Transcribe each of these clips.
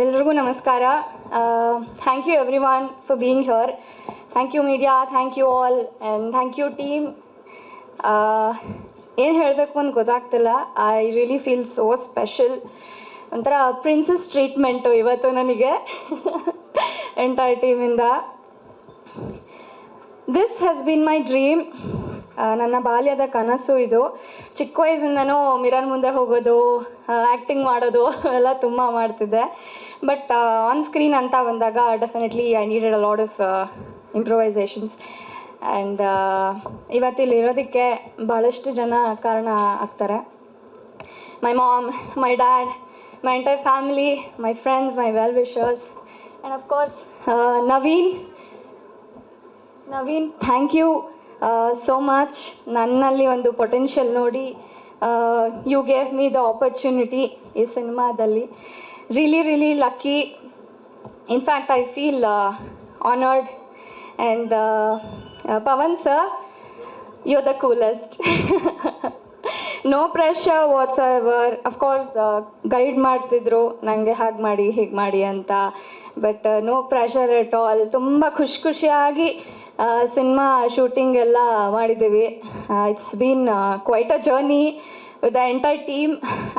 ಎಲ್ರಿಗೂ ನಮಸ್ಕಾರ. Thank you everyone for being here. Thank you media, thank you all, and thank you team. ಏನು ಹೇಳಬೇಕು ಅಂತ ಗೊತ್ತಾಗ್ತಿಲ್ಲ. I really feel so special. ಒಂಥರ princess treatment ಇವತ್ತು ನನಗೆ ಎಂಟೈರ್ ಟೀಮಿಂದ. This has been my dream. ನನ್ನ ಬಾಲ್ಯದ ಕನಸು ಇದು. ಚಿಕ್ಕ ವಯಸ್ಸಿಂದನೂ ಮಿರರ್ ಮುಂದೆ ಹೋಗೋದು, ಆ್ಯಕ್ಟಿಂಗ್ ಮಾಡೋದು ಎಲ್ಲ ತುಂಬ ಮಾಡ್ತಿದ್ದೆ. ಬಟ್ ಆನ್ ಸ್ಕ್ರೀನ್ ಅಂತ ಬಂದಾಗ definitely I needed a lot of improvisations. And ಇವತ್ತಿಲ್ಲಿ ಇರೋದಕ್ಕೆ ಭಾಳಷ್ಟು ಜನ ಕಾರಣ ಆಗ್ತಾರೆ. My mom, my dad, my entire family, my friends, my well wishers, and of course Naveen, thank you so much. ನನ್ನಲ್ಲಿ ಒಂದು ಪೊಟೆನ್ಷಿಯಲ್ ನೋಡಿ you gave me the opportunity ಈ ಸಿನಿಮಾದಲ್ಲಿ. Really lucky. In fact I feel honoured. And Pavan sir, you are the coolest. No pressure whatsoever. Of course guide ಮಾಡ್ತಿದ್ರು ನನಗೆ ಹಾಗೆ ಮಾಡಿ ಹೀಗೆ ಮಾಡಿ ಅಂತ. But no pressure at all. ತುಂಬ ಖುಷಿಯಾಗಿ ಸಿನಿಮಾ ಶೂಟಿಂಗ್ ಎಲ್ಲ ಮಾಡಿದ್ದೀವಿ. It's been quite a journey with the entire team.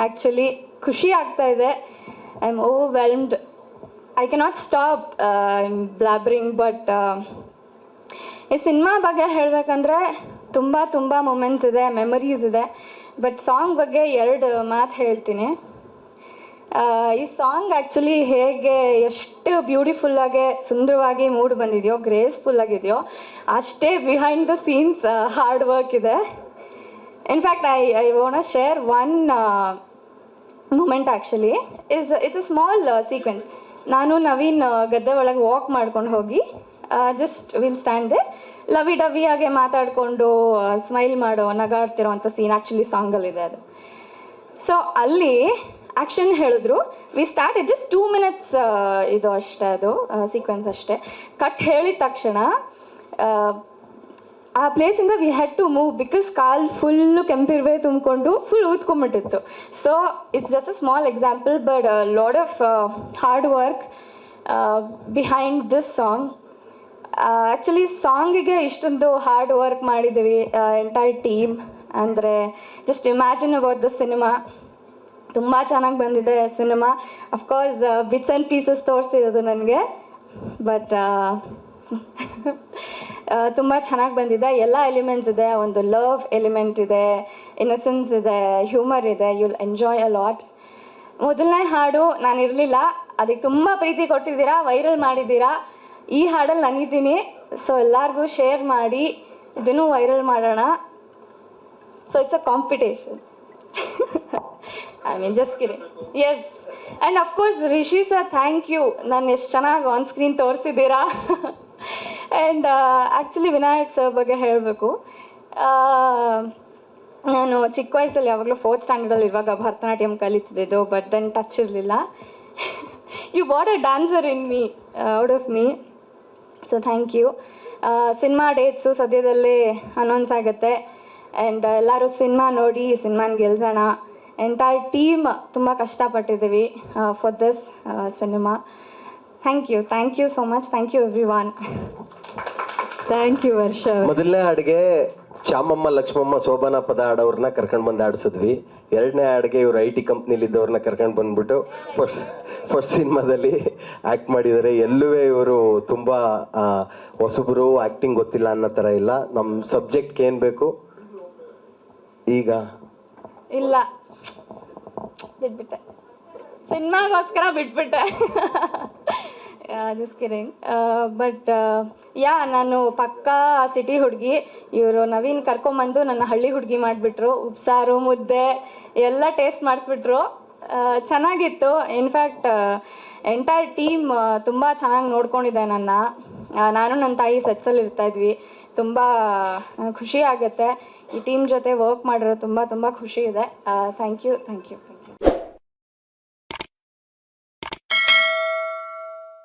Actually ಖುಷಿ ಆಗ್ತಾ ಇದೆ. I am overwhelmed. I cannot stop blabbering. But ಈ ಸಿನಿಮಾ ಬಗ್ಗೆ ಹೇಳಬೇಕಂದ್ರೆ ತುಂಬ ಮೊಮೆಂಟ್ಸ್ ಇದೆ, ಮೆಮರೀಸ್ ಇದೆ. ಬಟ್ ಸಾಂಗ್ ಬಗ್ಗೆ 2 ಮಾತು ಹೇಳ್ತೀನಿ. ಈ ಸಾಂಗ್ ಆ್ಯಕ್ಚುಲಿ ಹೇಗೆ ಎಷ್ಟು ಬ್ಯೂಟಿಫುಲ್ಲಾಗೆ ಸುಂದರವಾಗಿ ಮೂಡ್ ಬಂದಿದೆಯೋ, ಗ್ರೇಸ್ಫುಲ್ಲಾಗಿದೆಯೋ, ಅಷ್ಟೇ behind the scenes hard work ಇದೆ. In fact I want to share one moment. Actually it's a small sequence. ನಾನು ನವೀನ್ ಗದ್ದೆ ಒಳಗೆ ವಾಕ್ ಮಾಡ್ಕೊಂಡು ಹೋಗಿ ಜಸ್ಟ್ ವಿಲ್ ಸ್ಟ್ಯಾಂಡ್ ದೇ ಲವಿ ಡವಿಯಾಗೆ ಮಾತಾಡಿಕೊಂಡು ಸ್ಮೈಲ್ ಮಾಡೋ, ನಗಾಡ್ತಿರೋ ಅಂಥ ಸೀನ್ ಆ್ಯಕ್ಚುಲಿ ಸಾಂಗಲ್ಲಿದೆ ಅದು. ಸೊ ಅಲ್ಲಿ ಆ್ಯಕ್ಷನ್ ಹೇಳಿದ್ರು. We start it just 2 minutes ಇದು ಅಷ್ಟೇ, ಅದು ಸೀಕ್ವೆನ್ಸ್ ಅಷ್ಟೇ. ಕಟ್ ಹೇಳಿದ ತಕ್ಷಣ ಆ ಪ್ಲೇಸಿಂದ we had to move because ಕಾಲ್ ಫುಲ್ಲು ಕೆಂಪಿರುವೆ ತುಂಬಿಕೊಂಡು ಫುಲ್ ಊದ್ಕೊಂಬಿಟ್ಟಿತ್ತು. So it's just a small example, but lot of hard work behind this song. Actually ಸಾಂಗಿಗೆ ಇಷ್ಟೊಂದು ಹಾರ್ಡ್ ವರ್ಕ್ ಮಾಡಿದ್ದೀವಿ ಎಂಟೈರ್ ಟೀಮ್. ಅಂದರೆ just imagine about the cinema. ತುಂಬ ಚೆನ್ನಾಗಿ ಬಂದಿದೆ cinema. Of course bits and pieces ತೋರಿಸಿರೋದು ನನಗೆ. ಬಟ್ ತುಂಬ ಚೆನ್ನಾಗಿ ಬಂದಿದೆ. ಎಲ್ಲ ಎಲಿಮೆಂಟ್ಸ್ ಇದೆ. ಒಂದು ಲವ್ ಎಲಿಮೆಂಟ್ ಇದೆ, ಇನ್ನಸೆನ್ಸ್ ಇದೆ, ಹ್ಯೂಮರ್ ಇದೆ. You'll enjoy a lot. ಮೊದಲನೇ ಹಾಡು ನಾನು ಇರಲಿಲ್ಲ, ಅದಕ್ಕೆ ತುಂಬ ಪ್ರೀತಿ ಕೊಟ್ಟಿದ್ದೀರಾ, ವೈರಲ್ ಮಾಡಿದ್ದೀರಾ. ಈ ಹಾಡಲ್ಲಿ ನಾನಿದ್ದೀನಿ. ಸೊ ಎಲ್ಲರಿಗೂ ಶೇರ್ ಮಾಡಿ ಇದನ್ನು ವೈರಲ್ ಮಾಡೋಣ. So it's a competition. I mean just kidding. Yes. And of course Rishi sir, thank you. ನಾನು ಎಷ್ಟು ಚೆನ್ನಾಗಿ ಆನ್ ಸ್ಕ್ರೀನ್ ತೋರಿಸಿದ್ದೀರಾ. ಆ್ಯಂಡ್ ಆ್ಯಕ್ಚುಲಿ ವಿನಾಯಕ್ ಸರ್ ಬಗ್ಗೆ ಹೇಳಬೇಕು. ನಾನು ಚಿಕ್ಕ ವಯಸ್ಸಲ್ಲಿ ಯಾವಾಗಲೂ 4th ಸ್ಟ್ಯಾಂಡರ್ಡಲ್ಲಿ ಇರುವಾಗ ಭರತನಾಟ್ಯಂ ಕಲಿತಿದ್ದು. ಬಟ್ ದೆನ್ ಟಚ್ ಇರಲಿಲ್ಲ. You brought a dancer in me, out of me. So thank you. Cinema dates ಸದ್ಯದಲ್ಲೇ ಅನೌನ್ಸ್ ಆಗುತ್ತೆ. ಆ್ಯಂಡ್ ಎಲ್ಲರೂ ಸಿನಿಮಾ ನೋಡಿ ಸಿನಿಮಾನ ಗೆಲ್ಸೋಣ. ಎಂಟೈರ್ ಟೀಮ್ ತುಂಬ ಕಷ್ಟಪಟ್ಟಿದ್ದೀವಿ for this cinema. Thank you so much. Thank you everyone. Thank you Varsha. ಮೊದಲನೇ ಹಾಡಿಗೆ ಚಾಮಮ್ಮ, ಲಕ್ಷ್ಮಮ್ಮ, ಶೋಭನಾ ಪದ ಹಾಡೋರನ್ನ ಕರ್ಕೊಂಡು ಬಂದು ಆಡಿಸಿದ್ವಿ. 2ನೇ ಹಾಡಿಗೆ ಇವರು IT ಕಂಪ್ನಿಲಿದ್ದವ್ರನ್ನ ಕರ್ಕೊಂಡು ಬಂದ್ಬಿಟ್ಟು ಫಸ್ಟ್ ಸಿನಿಮಾದಲ್ಲಿ ಆ್ಯಕ್ಟ್ ಮಾಡಿದ್ದಾರೆ. ಎಲ್ಲೂ ಇವರು ತುಂಬ ಹೊಸಬರು, ಆ್ಯಕ್ಟಿಂಗ್ ಗೊತ್ತಿಲ್ಲ ಅನ್ನೋ ಥರ ಇಲ್ಲ. ನಮ್ಮ ಸಬ್ಜೆಕ್ಟ್ಗೆ ಏನು ಬೇಕು ಈಗ ಇಲ್ಲ, ಬಿಟ್ಬಿಟ್ಟೆ. ಸಿನಿಮಾಗೋಸ್ಕರ ಬಿಟ್ಬಿಟ್ಟೆ. Just kidding. ಬಟ್ ನಾನು ಪಕ್ಕಾ ಸಿಟಿ ಹುಡುಗಿ. ಇವರು ನವೀನ್ ಕರ್ಕೊಂಬಂದು ನನ್ನ ಹಳ್ಳಿ ಹುಡುಗಿ ಮಾಡಿಬಿಟ್ರು. ಉಪ್ಸಾರು, ಮುದ್ದೆ ಎಲ್ಲ ಟೇಸ್ಟ್ ಮಾಡಿಸ್ಬಿಟ್ರು. ಚೆನ್ನಾಗಿತ್ತು. ಇನ್ಫ್ಯಾಕ್ಟ್ ಎಂಟೈರ್ ಟೀಮ್ ತುಂಬ ಚೆನ್ನಾಗಿ ನೋಡ್ಕೊಂಡಿದ್ದೆ ನನ್ನ. ನಾನು ನನ್ನ ತಾಯಿ ಸೆಟ್ಸಲ್ಲಿ ಇರ್ತಾಯಿದ್ವಿ. ತುಂಬ ಖುಷಿ ಆಗುತ್ತೆ ಈ ಟೀಮ್ ಜೊತೆ ವರ್ಕ್ ಮಾಡಿರೋ. ತುಂಬ ಖುಷಿ ಇದೆ. Thank you.